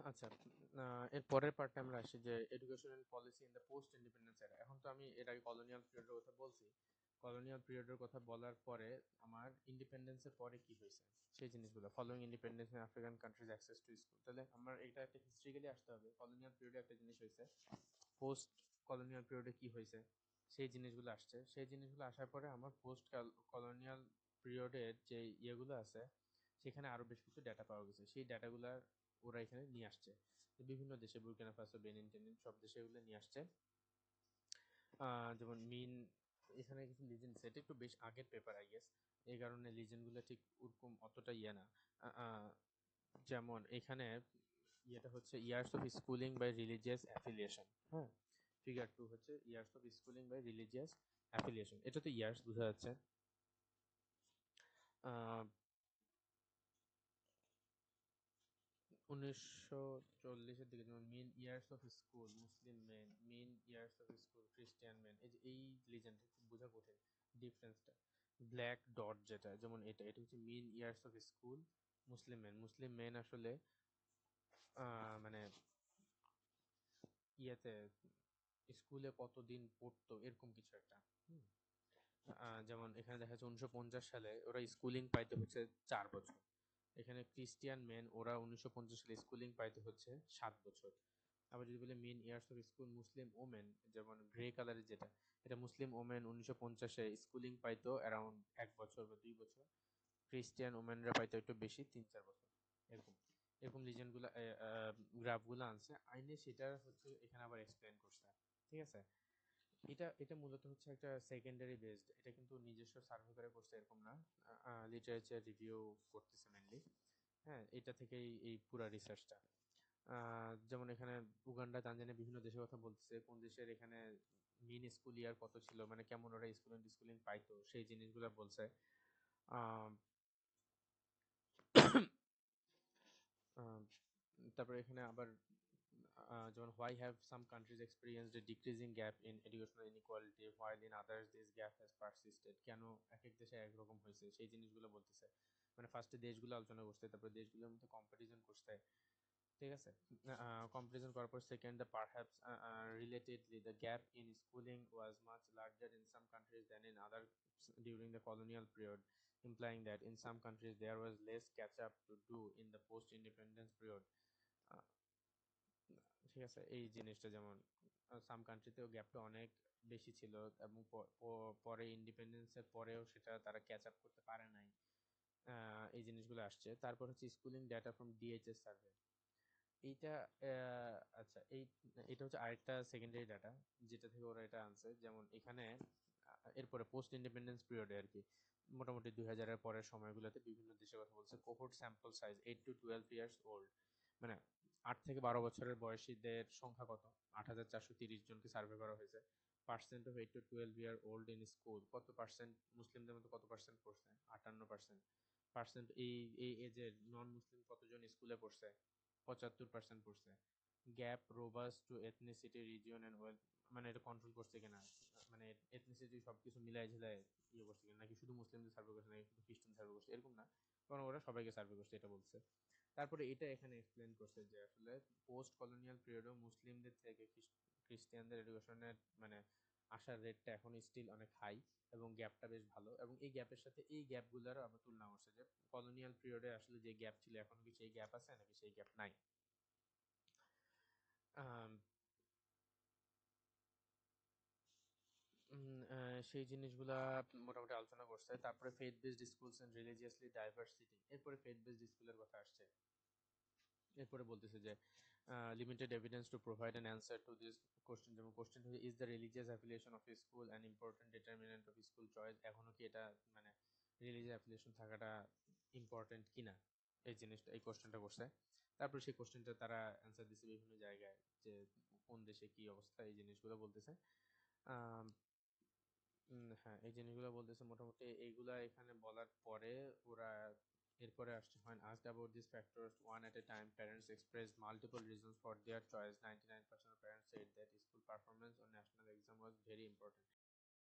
আচ্ছা, এর পরের পার্টটা আমরা আসি যে educational policy in the post independence এরা। এখন তো আমি এর আগে কলোনিয়াল পিরিয়ডের কথা বলছি। কলোনিয়াল পিরিয়ডের কথা বলার পরে আমার ইন্ডিপেন্ডেন্সের পরে কি হয়েছে সেই জিনিসগুলো, following independence in African countries access to school. তাহলে আমার এটা একটা হিস্ট্রিক্যালি আসতে হবে। কলোনিয়াল পিরিয়ডে একটা জিনিস হয়েছে, পোস্ট কলোনিয়াল পিরিয়ডে কি হয়েছে সেই জিনিসগুলো আসছে। সেই জিনিসগুলো আসার পরে আমার পোস্ট কলোনিয়াল পিরিয়ডের যে ইয়েগুলো আছে সেখানে আরো বেশ কিছু ডেটা পাওয়া গেছে। সেই ডেটাগুলার ওরা এখানে নিয়ে আসছে বিভিন্ন দেশে, বুর্কিনা ফাসো, বেনিন টেনিন সব দেশে এগুলো নিয়ে আসছে। যেমন মিন, এখানে কিছু লিজেন্ড সেট একটু বেশ আগের পেপার আই গেস, এই কারণে লিজেন্ডগুলো ঠিক ওরকম অতটা ইয়ে না। যেমন এখানে ইয়েটা হচ্ছে years of schooling by religious affiliation. হ্যাঁ, ফিগার 2 হচ্ছে years of schooling by religious affiliation. এটা তো ইয়ার্স বোঝা যাচ্ছে। 1940-এর দিকে যেমন men years of school Muslim men, men years of school Christian men, এই যে এই লিজেন্ড বোঝা কঠিন ডিফারেন্সটা। ব্ল্যাক ডট যেটা, যেমন এটা এটা হচ্ছে men years of school Muslim men. Muslim men আসলে মানে ইয়েতে স্কুলে কতদিন পড়তো এরকম কিছু একটা। যেমন এখানে দেখা যাচ্ছে 1950 সালে ওরা স্কুলিং পাইতে হচ্ছে 4 বছর। এখানে ক্রিস্টিয়ান মেন ওরা 1950 সালে স্কুলিং পাইতে হচ্ছে 7 বছর। আবার যদি বলে men years of school Muslim women, যেমন গ্রে কালারের যেটা, এটা মুসলিম ওমেন 1950-এ স্কুলিং পাইতো অ্যারাউন্ড 1 বছর বা 2 বছর। ক্রিস্টিয়ান ওমেনরা পাইতো একটু বেশি, 3-4 বছর। এরকম এরকম লিজেন্ডগুলো গ্রাফগুলো আনছে আইনে, সেটা হচ্ছে এখানে আবার এক্সপ্লেন করছে। ঠিক আছে, এটা এটা মূলত হচ্ছে একটা সেকেন্ডারি বেসড, এটা কিন্তু নিজস্ব সার্ভে করে করছে এরকম না, লিটারেচার রিভিউ করতেছে মেনলি। হ্যাঁ, এটা থেকেই এই পুরা রিসার্চটা। যেমন এখানে উগান্ডা, তানজানিয়া বিভিন্ন দেশের কথা বলতেছে, কোন দেশের এখানে মিন স্কুল ইয়ার কত ছিল, মানে কেমন ওরা স্কুলিং পাইতো সেই জিনিসগুলো বলছে। আহ, আহ, তারপরে এখানে আবার যেমন why have some countries experienced A decreasing gap in educational inequality while in others this gap has persisted. কেন এক এক দেশে একরকম হয়েছে সেই জিনিসগুলো বলতেছে। মানে ফার্স্টে দেশগুলো আলোচনা করছে, তারপরে দেশগুলোর মধ্যে কম্পারিজন করছে। ঠিক আছে, কম্পারিজন করার পর second, the perhaps relatedly the gap in schooling was much larger in some countries than in other during the colonial period, implying that in some countries there was less catch up to do in the post independence period. ঠিক আছে, এই জিনিসটা যেমন সাম কান্ট্রিতেও গ্যাপটা অনেক বেশি ছিল এবং পরে ইন্ডিপেন্ডেন্সের পরেও সেটা তারা ক্যাচ আপ করতে পারে নাই। এই জিনিসগুলো আসছে। তারপর হচ্ছে schooling data from DHS survey. এইটা আচ্ছা, এটা হচ্ছে আরেকটা সেকেন্ডারি ডাটা যেটা থেকে ওরা এটা আনছে। যেমন এখানে এরপরে পোস্ট ইন্ডিপেন্ডেন্স পিরিয়ডে আর কি, মোটামুটি 2000-এর পরের সময়গুলোতে বিভিন্ন দেশের কথা বলছে। Cohort sample size 8 to 12 years old, মানে 8 থেকে 12 বছরের বয়সীদের সংখ্যা কত, 8430 জনকে সার্ভে করা হয়েছে। Percent of 8 to 12 year old in school, কত পার্সেন্ট মুসলিমদের মধ্যে কত পার্সেন্ট পড়ছে, 58%। পার্সেন্ট এই এই এজের নন মুসলিম কতজন স্কুলে পড়ছে, 75% পড়ছে। Gap robust to ethnicity region and wealth, মানে এটা কন্ট্রোল করছে কিনা, মানে এথনিসিটি সবকিছু মিলাই ঝিলাই ইয়ে করছে কিনা, নাকি শুধু মুসলিমদের সার্ভে করছে নাকি শুধু খ্রিস্টান সার্ভে করছে এরকম না, কারণ ওরা সবাইকে সার্ভে করছে এটা বলছে। তারপরে এটা এখানে এক্সপ্লেন করছে যে আসলে পোস্ট কলোনিয়াল পিরিয়ডেও মুসলিমদের থেকে খ্রিস্টিয়ানদের এডুকেশনের মানে আসার রেটটা এখন স্টিল অনেক হাই এবং গ্যাপটা বেশ ভালো। এবং এই গ্যাপের সাথে এই গ্যাপগুলোরও আবার তুলনা করছে যে কলোনিয়াল পিরিয়ডে আসলে যে গ্যাপ ছিল এখন কি সেই গ্যাপ আছে নাকি সেই গ্যাপ নাই। আম, সেই জিনিসগুলা মোটামুটি আলোচনা করছে। তারপরে faith based schools and religiously diversity, এরপরে ফেথ বেসড স্কুলের কথা আসছে। এরপরে বলতেছে যে limited evidence to provide an answer to this question. যেমন কোশ্চেন হচ্ছে is the religious affiliation of school an important determinant of school choice. এখনো কি এটা মানে রিলিজিয়াস অ্যাফিলিয়েশন থাকাটা ইম্পর্টেন্ট কিনা, এই জিনিসটা এই কোশ্চেনটা করছে। তারপর সেই কোশ্চেনটা তারা অ্যান্সার দিছে বিভিন্ন জায়গায়, যে কোন দেশে কি অবস্থা এই জিনিসগুলো বলতেছে। আম, হ্যাঁ, এই জিনিসগুলো বলতেছে মোটামুটি এইগুলা এখানে বলার পরে ওরা এরপরে আসছে when asked about these factors one at a time parents expressed multiple reasons for their choice. 99% of parents said that school performance on national exam was very important.